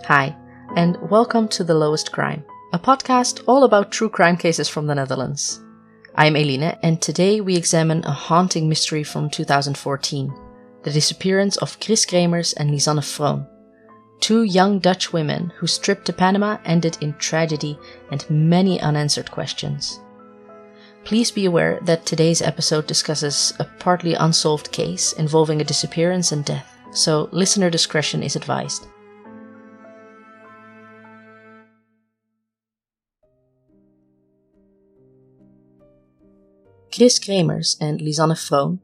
Hi, and welcome to The Lowest Crime, a podcast all about true crime cases from the Netherlands. I'm Eline, and today we examine a haunting mystery from 2014, the disappearance of Kris Kremers and Lisanne Froon, two young Dutch women whose trip to Panama ended in tragedy and many unanswered questions. Please be aware that today's episode discusses a partly unsolved case involving a disappearance and death, so listener discretion is advised. Kris Kremers and Lisanne Froon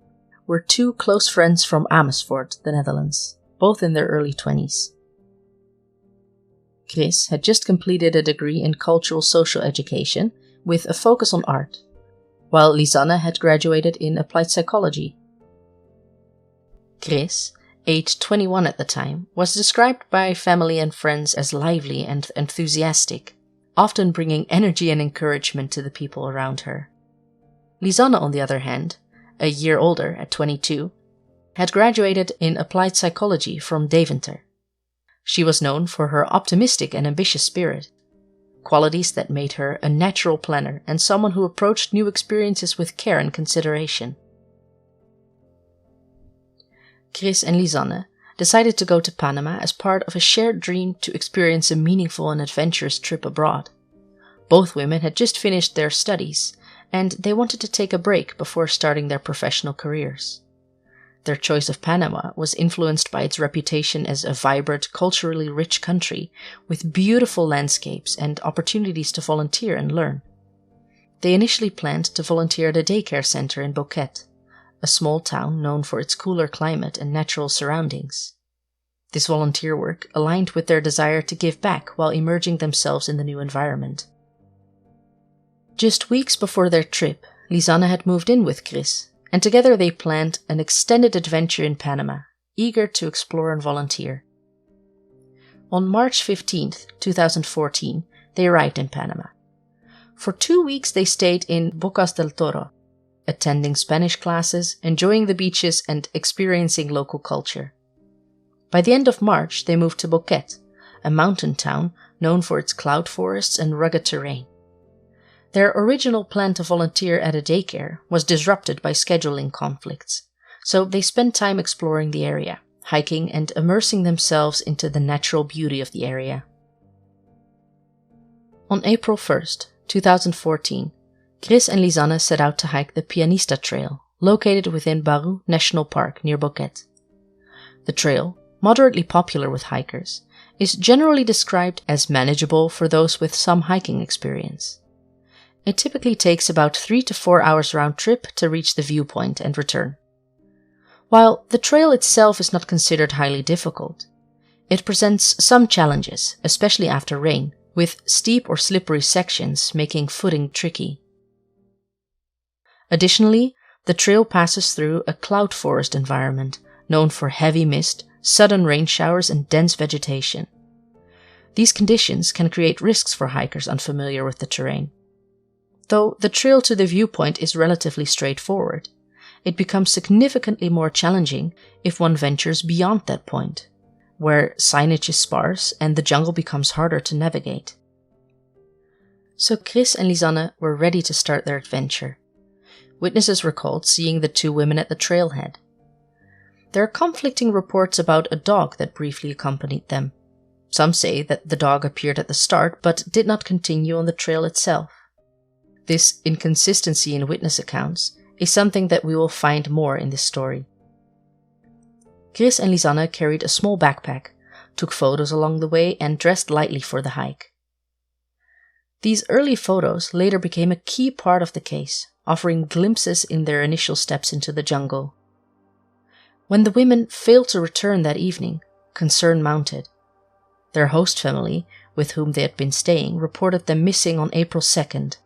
were two close friends from Amersfoort, the Netherlands, both in their early 20s. Kris had just completed a degree in cultural social education with a focus on art, while Lisanne had graduated in applied psychology. Kris, aged 21 at the time, was described by family and friends as lively and enthusiastic, often bringing energy and encouragement to the people around her. Lisanne, on the other hand, a year older at 22, had graduated in applied psychology from Deventer. She was known for her optimistic and ambitious spirit, qualities that made her a natural planner and someone who approached new experiences with care and consideration. Kris and Lisanne decided to go to Panama as part of a shared dream to experience a meaningful and adventurous trip abroad. Both women had just finished their studies, and they wanted to take a break before starting their professional careers. Their choice of Panama was influenced by its reputation as a vibrant, culturally rich country with beautiful landscapes and opportunities to volunteer and learn. They initially planned to volunteer at a daycare center in Boquete, a small town known for its cooler climate and natural surroundings. This volunteer work aligned with their desire to give back while immersing themselves in the new environment. Just weeks before their trip, Lisanne had moved in with Kris, and together they planned an extended adventure in Panama, eager to explore and volunteer. On March 15th, 2014, they arrived in Panama. For 2 weeks they stayed in Bocas del Toro, attending Spanish classes, enjoying the beaches, and experiencing local culture. By the end of March, they moved to Boquete, a mountain town known for its cloud forests and rugged terrain. Their original plan to volunteer at a daycare was disrupted by scheduling conflicts, so they spent time exploring the area, hiking and immersing themselves into the natural beauty of the area. On April 1st, 2014, Kris and Lisanne set out to hike the Pianista Trail, located within Baru National Park near Boquete. The trail, moderately popular with hikers, is generally described as manageable for those with some hiking experience. It typically takes about 3 to 4 hours round trip to reach the viewpoint and return. While the trail itself is not considered highly difficult, it presents some challenges, especially after rain, with steep or slippery sections making footing tricky. Additionally, the trail passes through a cloud forest environment known for heavy mist, sudden rain showers, and dense vegetation. These conditions can create risks for hikers unfamiliar with the terrain. Though the trail to the viewpoint is relatively straightforward, it becomes significantly more challenging if one ventures beyond that point, where signage is sparse and the jungle becomes harder to navigate. So Kris and Lisanne were ready to start their adventure. Witnesses recalled seeing the two women at the trailhead. There are conflicting reports about a dog that briefly accompanied them. Some say that the dog appeared at the start but did not continue on the trail itself. This inconsistency in witness accounts is something that we will find more in this story. Kris and Lisanne carried a small backpack, took photos along the way, and dressed lightly for the hike. These early photos later became a key part of the case, offering glimpses in their initial steps into the jungle. When the women failed to return that evening, concern mounted. Their host family, with whom they had been staying, reported them missing on April 2nd.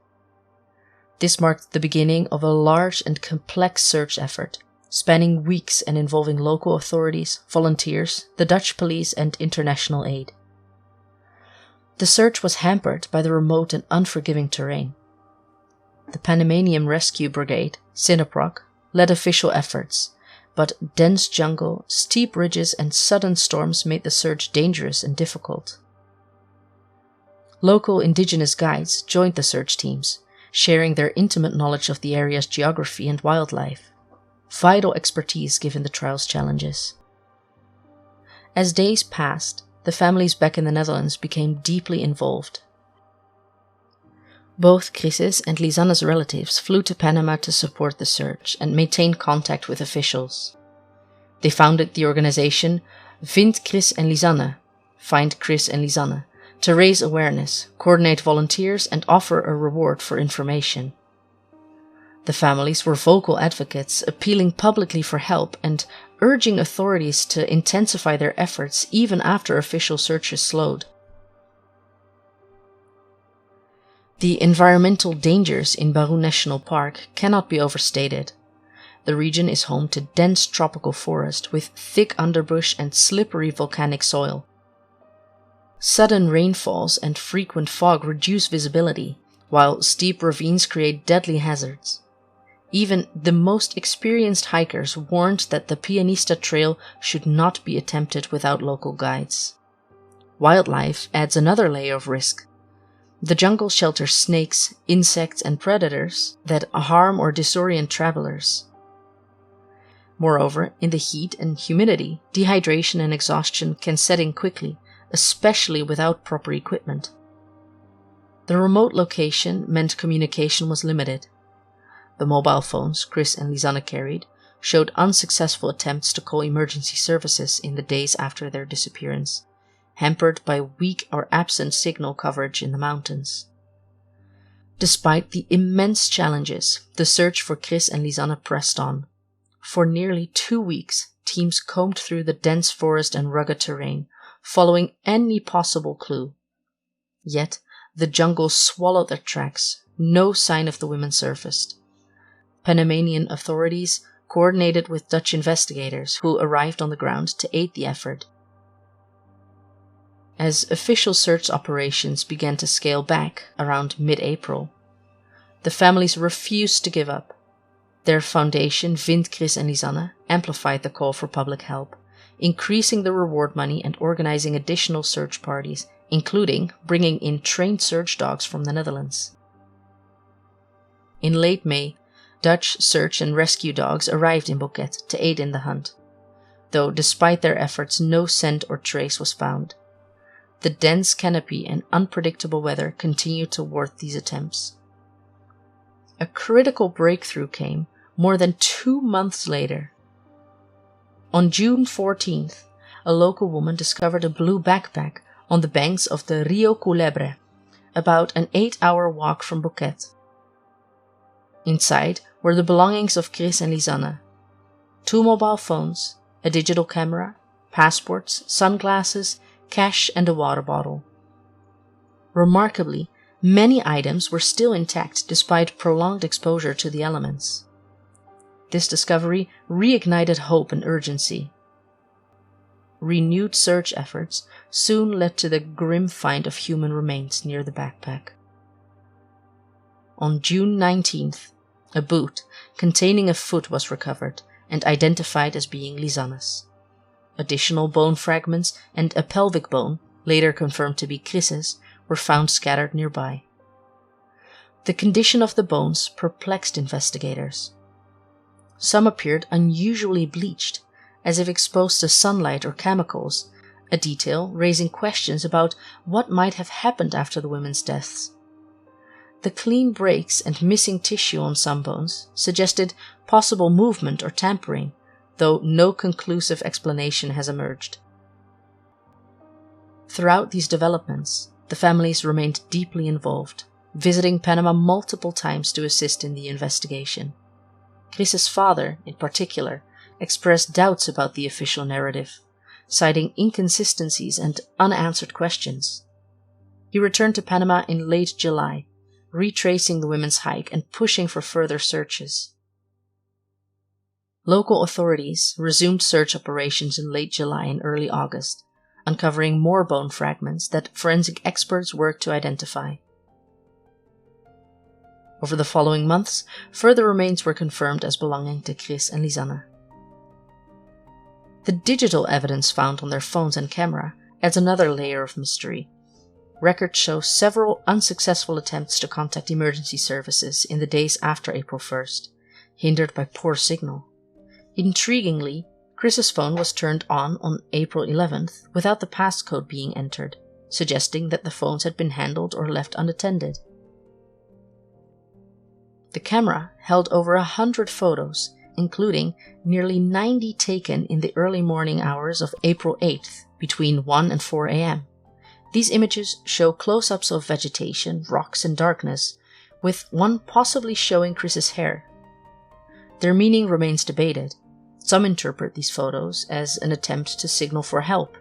This marked the beginning of a large and complex search effort, spanning weeks and involving local authorities, volunteers, the Dutch police, and international aid. The search was hampered by the remote and unforgiving terrain. The Panamanian Rescue Brigade, Sinoproc, led official efforts, but dense jungle, steep ridges and sudden storms made the search dangerous and difficult. Local indigenous guides joined the search teams, sharing their intimate knowledge of the area's geography and wildlife, vital expertise given the trial's challenges. As days passed, the families back in the Netherlands became deeply involved. Both Kris's and Lisanne's relatives flew to Panama to support the search and maintain contact with officials. They founded the organization Vind Kris en Lisanne, Find Kris and Lisanne, to raise awareness, coordinate volunteers and offer a reward for information. The families were vocal advocates, appealing publicly for help and urging authorities to intensify their efforts even after official searches slowed. The environmental dangers in Barú National Park cannot be overstated. The region is home to dense tropical forest with thick underbrush and slippery volcanic soil. Sudden rainfalls and frequent fog reduce visibility, while steep ravines create deadly hazards. Even the most experienced hikers warned that the Pianista Trail should not be attempted without local guides. Wildlife adds another layer of risk. The jungle shelters snakes, insects, and predators that harm or disorient travelers. Moreover, in the heat and humidity, dehydration and exhaustion can set in quickly, especially without proper equipment. The remote location meant communication was limited. The mobile phones Kris and Lisanne carried showed unsuccessful attempts to call emergency services in the days after their disappearance, hampered by weak or absent signal coverage in the mountains. Despite the immense challenges, the search for Kris and Lisanne pressed on. For nearly 2 weeks, teams combed through the dense forest and rugged terrain, following any possible clue. Yet, the jungle swallowed their tracks. No sign of the women surfaced. Panamanian authorities coordinated with Dutch investigators who arrived on the ground to aid the effort. As official search operations began to scale back around mid-April, the families refused to give up. Their foundation, Vind Kris en Lisanne, amplified the call for public help, increasing the reward money and organizing additional search parties, including bringing in trained search dogs from the Netherlands. In late May, Dutch search and rescue dogs arrived in Boquete to aid in the hunt, though despite their efforts no scent or trace was found. The dense canopy and unpredictable weather continued to thwart these attempts. A critical breakthrough came more than 2 months later. On June 14th, a local woman discovered a blue backpack on the banks of the Rio Culebra, about an 8-hour walk from Boquete. Inside were the belongings of Kris and Lisanne: 2 mobile phones, a digital camera, passports, sunglasses, cash and a water bottle. Remarkably, many items were still intact despite prolonged exposure to the elements. This discovery reignited hope and urgency. Renewed search efforts soon led to the grim find of human remains near the backpack. On June 19th, a boot containing a foot was recovered and identified as being Lisanne's. Additional bone fragments and a pelvic bone, later confirmed to be Kris's, were found scattered nearby. The condition of the bones perplexed investigators. Some appeared unusually bleached, as if exposed to sunlight or chemicals, a detail raising questions about what might have happened after the women's deaths. The clean breaks and missing tissue on some bones suggested possible movement or tampering, though no conclusive explanation has emerged. Throughout these developments, the families remained deeply involved, visiting Panama multiple times to assist in the investigation. Kris's father, in particular, expressed doubts about the official narrative, citing inconsistencies and unanswered questions. He returned to Panama in late July, retracing the women's hike and pushing for further searches. Local authorities resumed search operations in late July and early August, uncovering more bone fragments that forensic experts worked to identify. Over the following months, further remains were confirmed as belonging to Kris and Lisanne. The digital evidence found on their phones and camera adds another layer of mystery. Records show several unsuccessful attempts to contact emergency services in the days after April 1st, hindered by poor signal. Intriguingly, Kris's phone was turned on April 11th without the passcode being entered, suggesting that the phones had been handled or left unattended. The camera held over 100 photos, including nearly 90 taken in the early morning hours of April 8th, between 1 and 4 a.m. These images show close-ups of vegetation, rocks, and darkness, with one possibly showing Kris's hair. Their meaning remains debated. Some interpret these photos as an attempt to signal for help,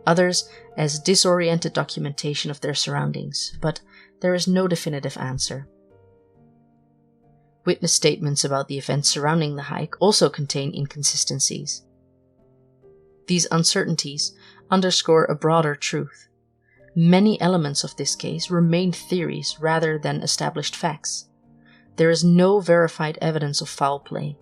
others as disoriented documentation of their surroundings, but there is no definitive answer. Witness statements about the events surrounding the hike also contain inconsistencies. These uncertainties underscore a broader truth. Many elements of this case remain theories rather than established facts. There is no verified evidence of foul play.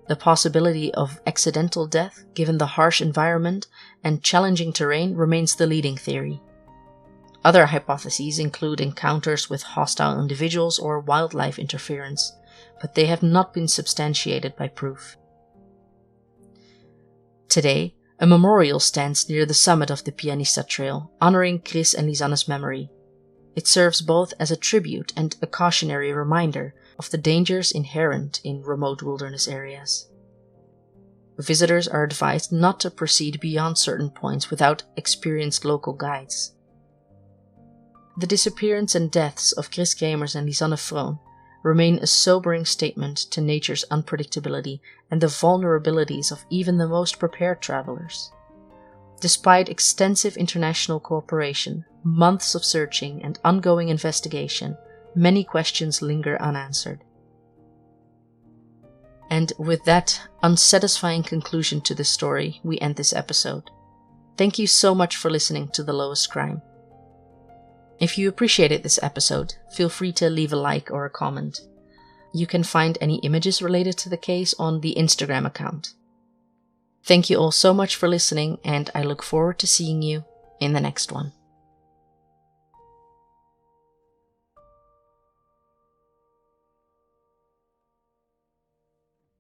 The possibility of accidental death, given the harsh environment and challenging terrain, remains the leading theory. Other hypotheses include encounters with hostile individuals or wildlife interference, but they have not been substantiated by proof. Today, a memorial stands near the summit of the Pianista Trail, honoring Kris and Lisanne's memory. It serves both as a tribute and a cautionary reminder of the dangers inherent in remote wilderness areas. Visitors are advised not to proceed beyond certain points without experienced local guides. The disappearance and deaths of Kris Kremers and Lisanne Froon remain a sobering statement to nature's unpredictability and the vulnerabilities of even the most prepared travelers. Despite extensive international cooperation, months of searching, and ongoing investigation, many questions linger unanswered. And with that unsatisfying conclusion to this story, we end this episode. Thank you so much for listening to The Lowest Crime. If you appreciated this episode, feel free to leave a like or a comment. You can find any images related to the case on the Instagram account. Thank you all so much for listening, and I look forward to seeing you in the next one.